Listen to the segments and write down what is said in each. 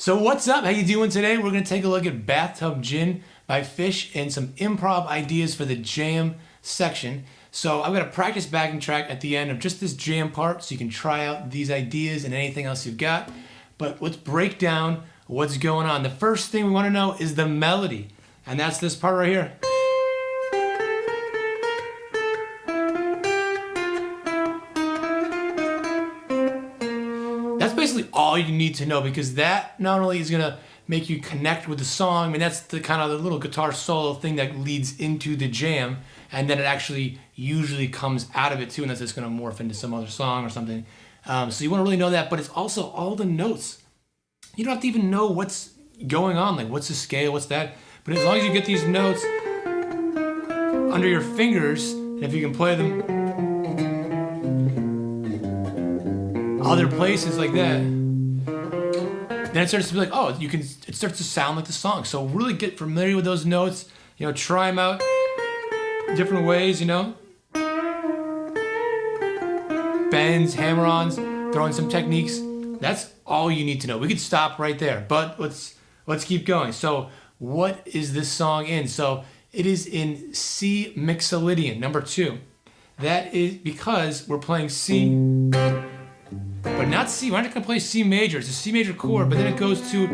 So what's up? How you doing today? We're going to take a look at Bathtub Gin by Phish and some improv ideas for the jam section. So I've got a practice backing track at the end of just this jam part so you can try out these ideas and anything else you've got. But let's break down what's going on. The first thing we want to know is the melody, and that's this part right here. That's basically all you need to know, because that not only is gonna make you connect with the song, I mean that's the kind of the little guitar solo thing that leads into the jam, and then it actually usually comes out of it too, and that's just gonna morph into some other song or something. So you wanna really know that, but it's also all the notes. You don't have to even know what's going on, like what's the scale, what's that, but as long as you get these notes under your fingers, and if you can play them other places like that, then it starts to be like, oh, it starts to sound like the song. So really get familiar with those notes, try them out different ways, bends, hammer-ons, throwing some techniques. That's all you need to know. We could stop right there, but let's keep going. So what is this song in? So it is in C Mixolydian, number 2. That is because we're playing C, but not C. We're not going to play C major. It's a C major chord, but then it goes to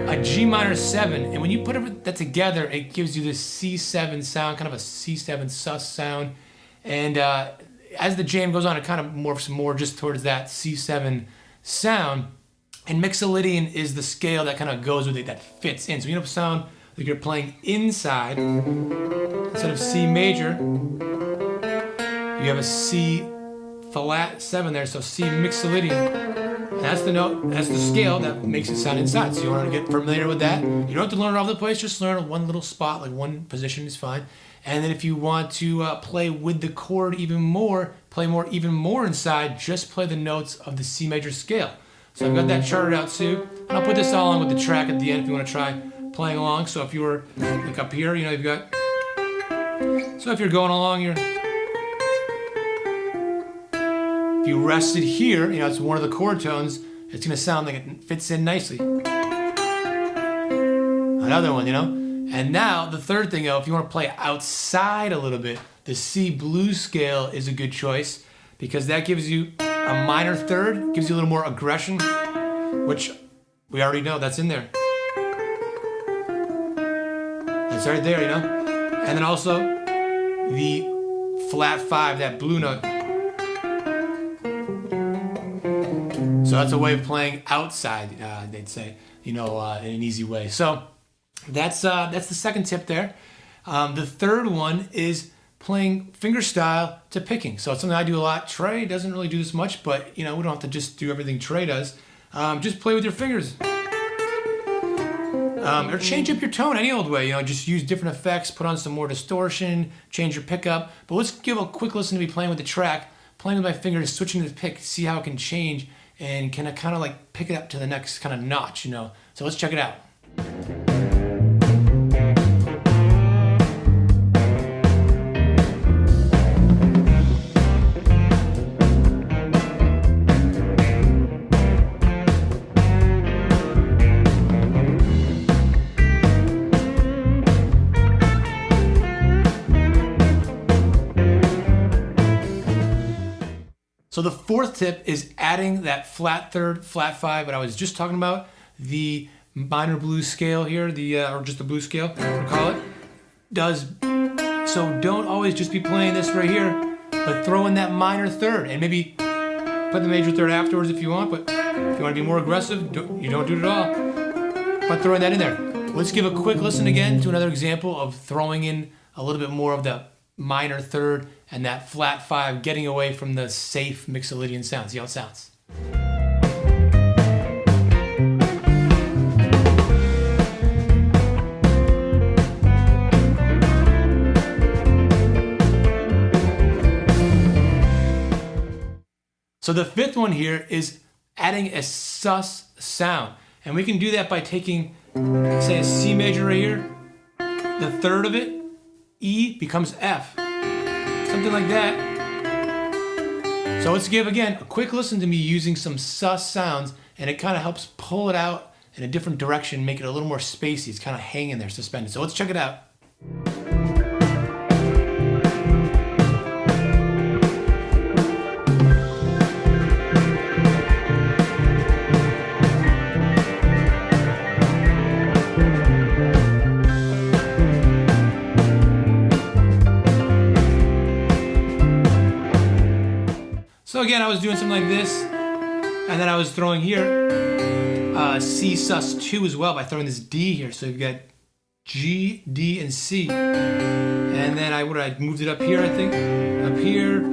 a G minor 7. And when you put that together, it gives you this C7 sound, kind of a C7 sus sound. And as the jam goes on, it kind of morphs more just towards that C7 sound. And Mixolydian is the scale that kind of goes with it, that fits in. So you have a sound like you're playing inside. Instead of C major, you have a C flat 7 there, so C Mixolydian. That's the note, that's the scale that makes it sound inside. So you want to get familiar with that. You don't have to learn it all over the place, just learn one little spot, like one position is fine. And then if you want to play with the chord even more, play even more inside, just play the notes of the C major scale. So I've got that charted out too. And I'll put this all along with the track at the end if you want to try playing along. So if you were like up here, you've got, so if you're going along, if you rest it here, it's one of the chord tones, it's going to sound like it fits in nicely. Another one, And now, the third thing, if you want to play outside a little bit, the C blues scale is a good choice, because that gives you a minor third, gives you a little more aggression, which we already know that's in there. That's right there, And then also, the flat 5, that blue note. So that's a way of playing outside, they'd say, in an easy way. So that's the second tip there. The third one is playing fingerstyle to picking. So it's something I do a lot. Trey doesn't really do this much, but we don't have to just do everything Trey does. Just play with your fingers. Or change up your tone any old way. Just use different effects, put on some more distortion, change your pickup. But let's give a quick listen to me playing with the track, playing with my fingers, switching to the pick, see how it can change. And can I kind of like pick it up to the next kind of notch, So let's check it out. So the fourth tip is adding that flat third, flat 5, but I was just talking about, the minor blues scale here, or just the blues scale, we'll call it, does. So don't always just be playing this right here, but throw in that minor third, and maybe put the major third afterwards if you want, but if you want to be more aggressive, you don't do it at all, but throwing that in there. Let's give a quick listen again to another example of throwing in a little bit more of the minor third and that flat 5, getting away from the safe Mixolydian sound. See how it sounds. So the fifth one here is adding a sus sound. And we can do that by taking, say, a C major right here, the third of it, E becomes F. Something like that. So let's give, again, a quick listen to me using some sus sounds, and it kind of helps pull it out in a different direction, make it a little more spacey. It's kind of hanging there, suspended. So let's check it out. So again, I was doing something like this, and then I was throwing here C sus2 as well by throwing this D here. So you've got G, D, and C. And then I moved it up here, I think, up here,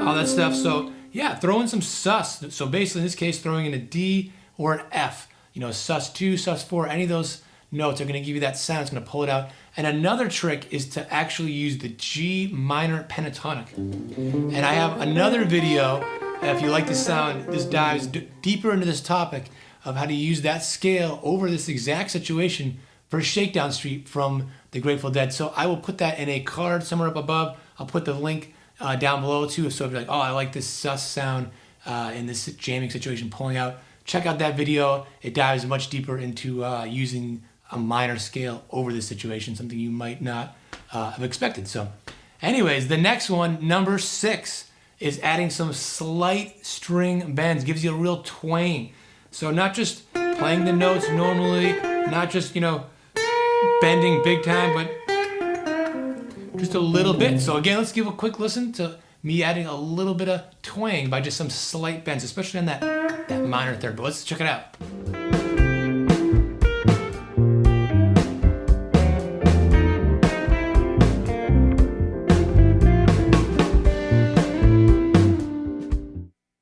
all that stuff. So yeah, throw in some sus. So basically in this case, throwing in a D or an F, you know, sus2, sus4, any of those notes are gonna give you that sound. It's gonna pull it out. And another trick is to actually use the G minor pentatonic. And I have another video, if you like the sound, this dives deeper into this topic of how to use that scale over this exact situation for Shakedown Street from the Grateful Dead. So I will put that in a card somewhere up above. I'll put the link down below too. So if you're like, oh, I like this sus sound in this jamming situation pulling out, check out that video. It dives much deeper into using a minor scale over this situation, something you might not have expected. So anyways, the next one, number 6, is adding some slight string bends. Gives you a real twang. So not just playing the notes normally, not just, you know, bending big time, but just a little bit. So again, let's give a quick listen to me adding a little bit of twang by just some slight bends, especially on that minor third. But let's check it out.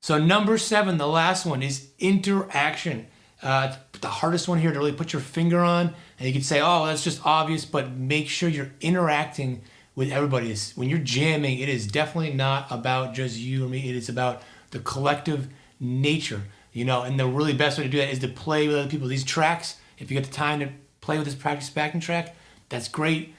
So number 7, the last one, is interaction. The hardest one here to really put your finger on. And you can say, oh, that's just obvious, but make sure you're interacting with everybody. When you're jamming, it is definitely not about just you or me. It is about the collective nature, you know, and the really best way to do that is to play with other people. These tracks, if you get the time to play with this practice backing track, that's great.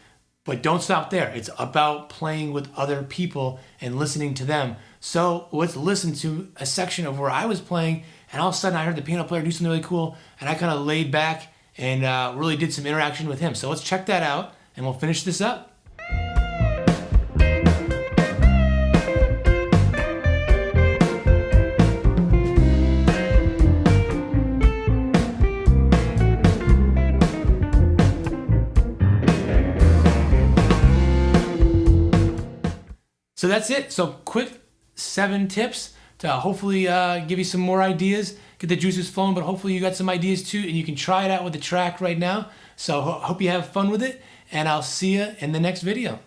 But don't stop there. It's about playing with other people and listening to them. So let's listen to a section of where I was playing, and all of a sudden I heard the piano player do something really cool, and I kind of laid back and really did some interaction with him. So let's check that out, and we'll finish this up. So that's it. So quick 7 tips to hopefully give you some more ideas, get the juices flowing, but hopefully you got some ideas too, and you can try it out with the track right now. So hope you have fun with it, and I'll see you in the next video.